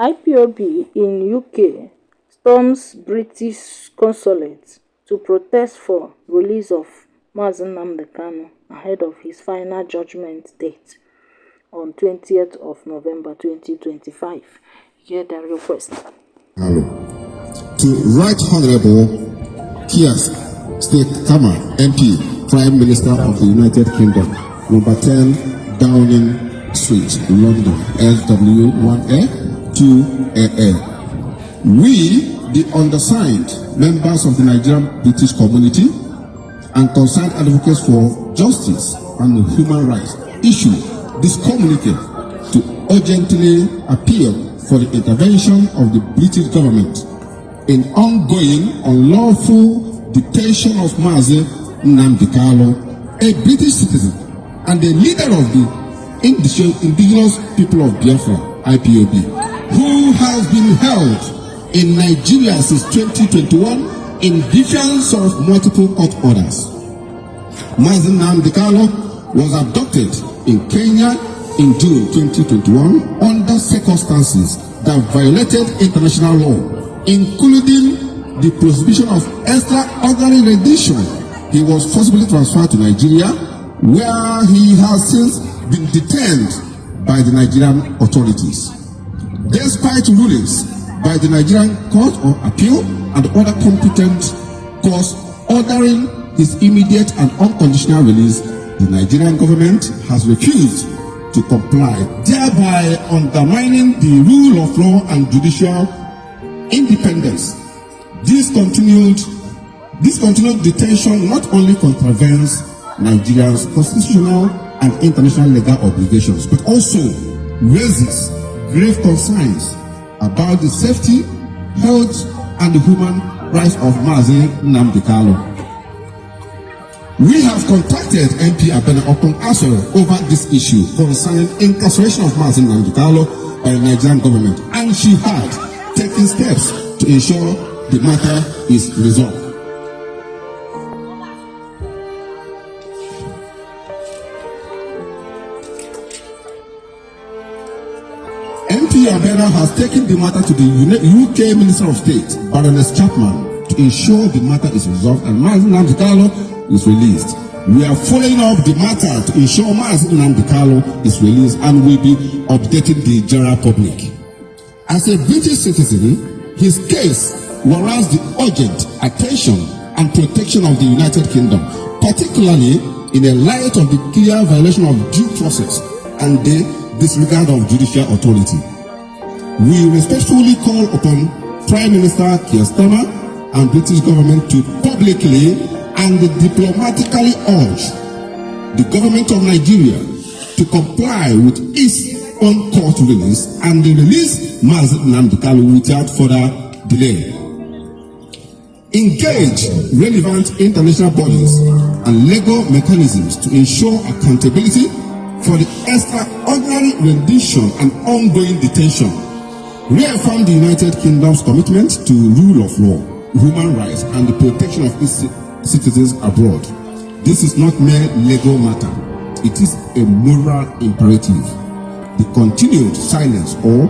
IPOB in UK storms British Consulate to protest for release of Mazi Nnamdi Kanu ahead of his final judgment date on 20th of November 2025. Hear the request. Hello. To Right Honorable Toask, State Kama, MP, Prime Minister of the United Kingdom, number 10 Downing Street, London, SW1A2AA. We, the undersigned members of the Nigerian British community and concerned advocates for justice and human rights, issue this communique to urgently appeal for the intervention of the British government in ongoing unlawful detention of Mazi Nnamdi Kanu, a British citizen and the leader of the indigenous people of Biafra, IPOB, who has been held in Nigeria since 2021 in defiance of multiple court orders. Mazi Nnamdi Kanu was abducted in Kenya in June 2021 under circumstances that violated international law, including the prohibition of extraordinary rendition. He was forcibly transferred to Nigeria, where he has since been detained by the Nigerian authorities. Despite rulings by the Nigerian Court of Appeal and other competent courts ordering his immediate and unconditional release, the Nigerian government has refused to comply, thereby undermining the rule of law and judicial independence. This continued detention not only contravenes Nigeria's constitutional and international legal obligations, but also raises grave concerns about the safety, health, and the human rights of Mazi Nnamdi Kanu. We have contacted MP Abena Okon-Asoro over this issue concerning incarceration of Mazi Nnamdi Kanu by the Nigerian government, and she had taken steps to ensure the matter is resolved. MP Abena has taken the matter to the UK Minister of State, Baroness Chapman, to ensure the matter is resolved and Mazi Nnamdi Kanu is released. We are following up the matter to ensure Mazi Nnamdi Kanu is released and will be updating the general public. As a British citizen, his case warrants the urgent attention and protection of the United Kingdom, particularly in the light of the clear violation of due process and the disregard of judicial authority. We respectfully call upon Prime Minister Keir Starmer and British government to publicly and diplomatically urge the government of Nigeria to comply with its own court release and release Mazi Nnamdi Kanu without further delay. Engage relevant international bodies and legal mechanisms to ensure accountability for the extraordinary rendition and ongoing detention. Reaffirm the United Kingdom's commitment to rule of law, human rights, and the protection of its citizens abroad. This is not mere legal matter. It is a moral imperative. The continued silence or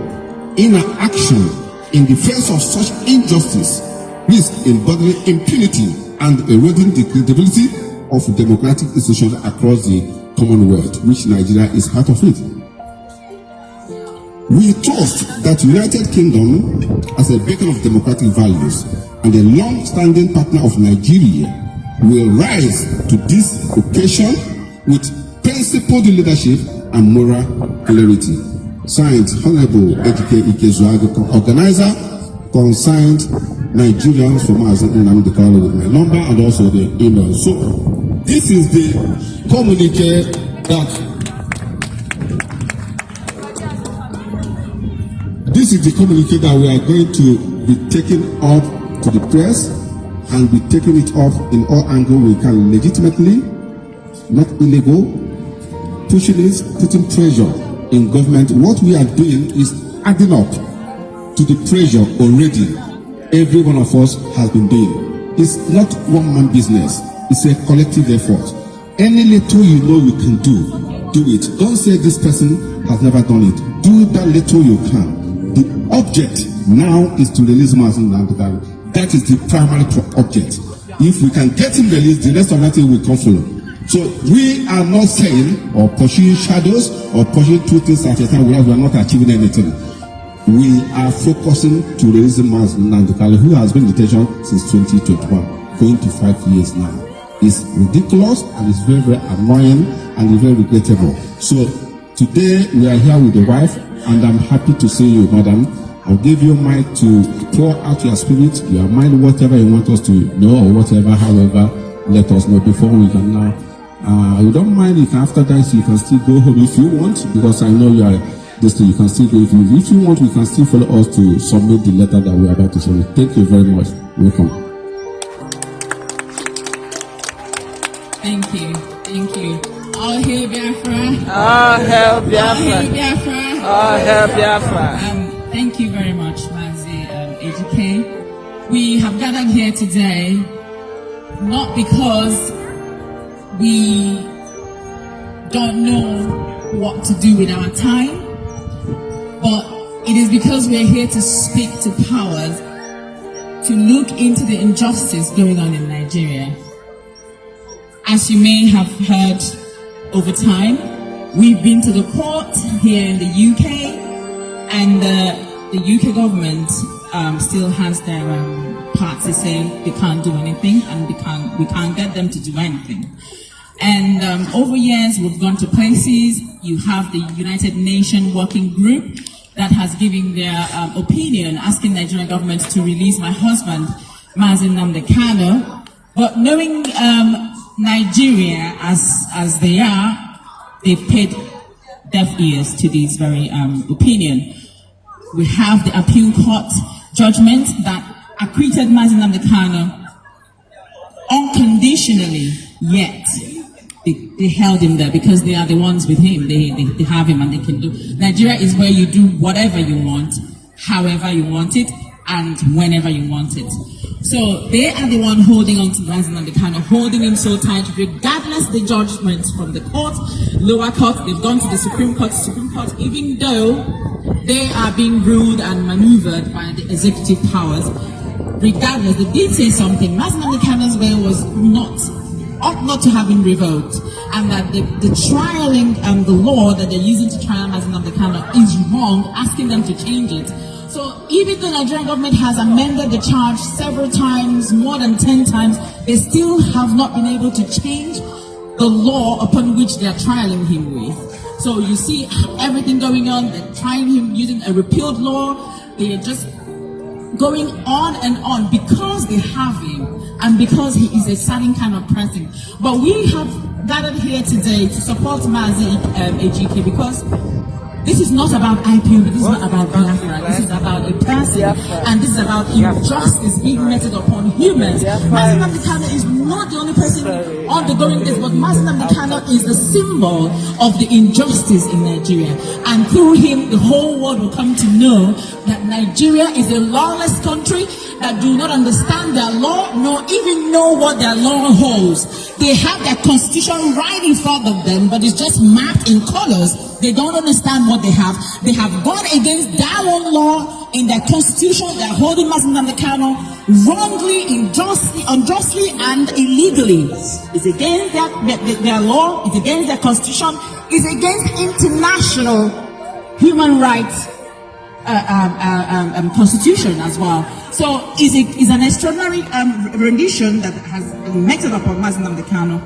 inaction in the face of such injustice risks embodying impunity and eroding the credibility of democratic institutions across the Commonwealth, which Nigeria is part of it. We trust that the United Kingdom, as a beacon of democratic values and a long-standing partner of Nigeria, will rise to this occasion with principled leadership and moral clarity. Signed, Honorable Ejike Ikezuagu, organizer, consigned Nigerians for Mazi Nnamdi Kanu with my number and also the email. So, this is the communique that we are going to be taking up to the press and be taking it off in all angles we can legitimately, not illegal, putting pressure in government. What we are doing is adding up to the pressure already every one of us has been doing. It's not one-man business. It's a collective effort. Any little you know you can do it. Don't say this person has never done it. Do that little you can. The object now is to release Mazi Nnamdi Kanu. That is the primary object. If we can get him released, the rest of that thing will come follow. So we are not saying or pursuing shadows or pursuing two things at a time whereas we are not achieving anything. We are focusing to release Mazi Nnamdi Kanu, who has been in detention since 2021, going to 5 years now. It's ridiculous and it's very, very annoying and it's very regrettable. So today we are here with the wife, and I'm happy to see you, madam. I'll give you a mic to pour out your spirit, your mind, whatever you want us to know or whatever, however, let us know before we can now. You don't mind if after that you can still go home if you want, because I know you are this thing, you can still go if you want, we can still follow us to submit the letter that we are about to submit. Thank you very much. Welcome. Thank you. Thank you. All hail Biafra. All hail Biafra. All hail Biafra. All hail Biafra. Thank you very much, Mazi AGK. We have gathered here today not because we don't know what to do with our time, but it is because we are here to speak to powers to look into the injustice going on in Nigeria. As you may have heard over time, we've been to the court here in the UK, and the UK government still has their part to say they can't do anything, and we can't get them to do anything. And over years, we've gone to places. You have the United Nations Working Group that has given their opinion, asking the Nigerian government to release my husband, Mazi Nnamdi Kanu. But knowing Nigeria as they are, they've paid deaf ears to this very opinion. We have the appeal court judgment that acquitted Mazi Nnamdi Kanu unconditionally, yet they held him there because they are the ones with him. They have him and they can do. Nigeria is where you do whatever you want, however you want it, and whenever you want it. So they are the one holding on to Mazi Nnamdi Kanu, holding him so tight, regardless the judgment from the court, lower court. They've gone to the Supreme Court, even though they are being ruled and maneuvered by the executive powers. Regardless, they did say something. Mazi Nnamdi Kanu's bail was ought not to have been revoked, and that the trialing and the law that they're using to trial Mazi Nnamdi Kanu is wrong, asking them to change it. So even the Nigerian government has amended the charge several times, more than 10 times, they still have not been able to change the law upon which they are trialing him with. So you see everything going on, they're trying him using a repealed law, they're just going on and on because they have him and because he is a certain kind of person. But we have gathered here today to support Mazi AGK because this is not about IPO, this is not about Biafra, this is about a person, and this is about injustice being meted upon humans. Mazi Nnamdi Kanu is not the only person undergoing this, but Mazi Nnamdi Kanu is the symbol of the injustice in Nigeria. And through him, the whole world will come to know that Nigeria is a lawless country that do not understand their law, nor even know what their law holds. They have their constitution right in front of them, but it's just marked in colors. They don't understand what they have. They have gone against their own law in their constitution. They're holding Mazi Nnamdi Kanu wrongly, unjustly, and illegally. It's against their law, it's against their constitution, it's against international human rights constitution as well. So it's an extraordinary rendition that has been meted upon Mazi Nnamdi Kanu.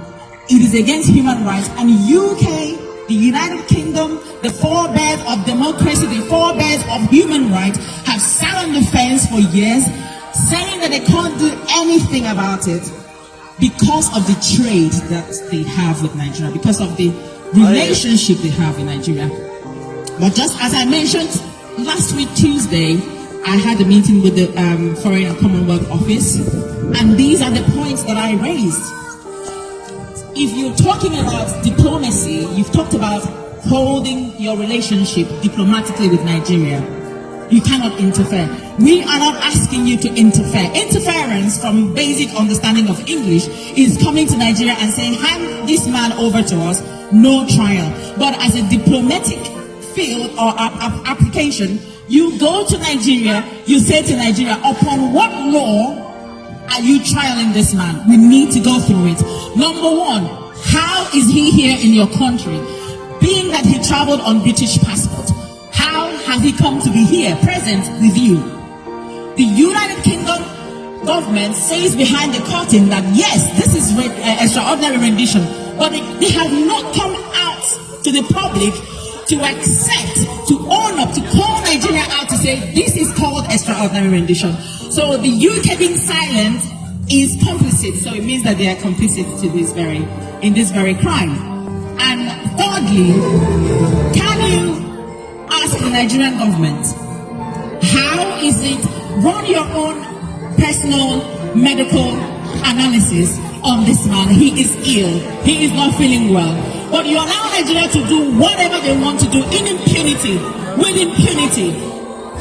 It is against human rights, and UK, the United Kingdom, the forebears of democracy, the forebears of human rights, have sat on the fence for years, saying that they can't do anything about it because of the trade that they have with Nigeria, because of the relationship they have in Nigeria. But just as I mentioned, last week, Tuesday, I had a meeting with the Foreign and Commonwealth Office, and these are the points that I raised. If you're talking about diplomacy, you've talked about holding your relationship diplomatically with Nigeria. You cannot interfere. We are not asking you to interfere. Interference, from basic understanding of English, is coming to Nigeria and saying, hand this man over to us, no trial. But as a diplomatic field or application, You go to Nigeria, you say to Nigeria, upon what law are you trialing this man? We need to go through it. Number one, how is he here in your country? Being that he traveled on British passport, how has he come to be here, present with you? The United Kingdom government says behind the curtain that yes, this is extraordinary rendition, but they have not come out to the public to accept, to own up, to call Nigeria out to say this is called extraordinary rendition. So the UK being silent is complicit. So it means that they are complicit to in this very crime. And thirdly, can you ask the Nigerian government, how is it, run your own personal medical analysis on this man? He is ill. He is not feeling well. But you allow Nigeria to do whatever they want to do in impunity, with impunity.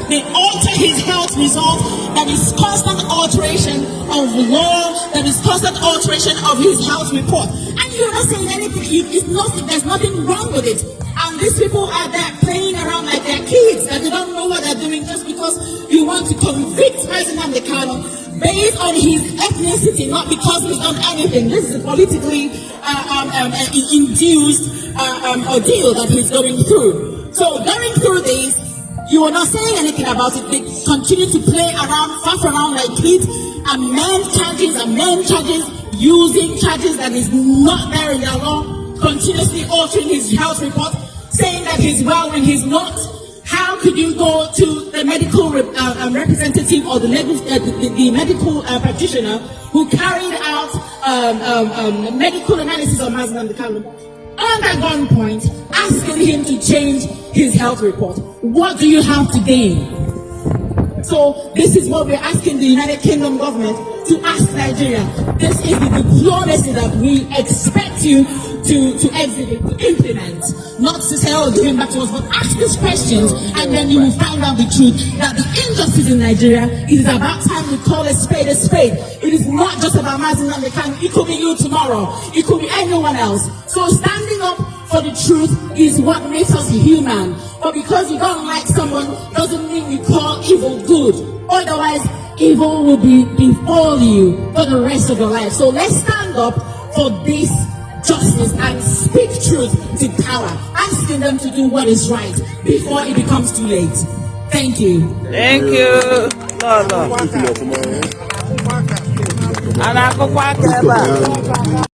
They alter his health results. That is constant alteration of law. That is constant alteration of his health report. And you're not saying anything. It's nothing. There's nothing wrong with it. And these people are there playing around like they're kids, that they don't know what they're doing just because you want to convict Mazi Nnamdi Kanu based on his ethnicity, not because he's done anything. This is a politically induced ordeal that he's going through. So going through this, you are not saying anything about it. They continue to play around, faff around like kids, amend charges, using charges that is not there in the law, continuously altering his health report, saying that he's well when he's not. How could you go to the medical representative or the medical practitioner who carried out medical analysis of Mazi Nnamdi Kanu under gunpoint, asking him to change his health report? What do you have to gain? So this is what we're asking the United Kingdom government to ask Nigeria. This is the diplomacy that we expect you to exhibit, to implement. Not to say, oh, give him back to us, but ask these questions and then you will find out the truth that the injustice in Nigeria, it is about time we call a spade a spade. It is not just about Mazi Nnamdi Kanu. It could be you tomorrow. It could be anyone else. So standing up for the truth is what makes us human. But because you don't like someone doesn't mean we call evil good. Otherwise, evil will befall you for the rest of your life. So let's stand up for this justice and speak truth to power, asking them to do what is right before it becomes too late. Thank you. Thank you. No.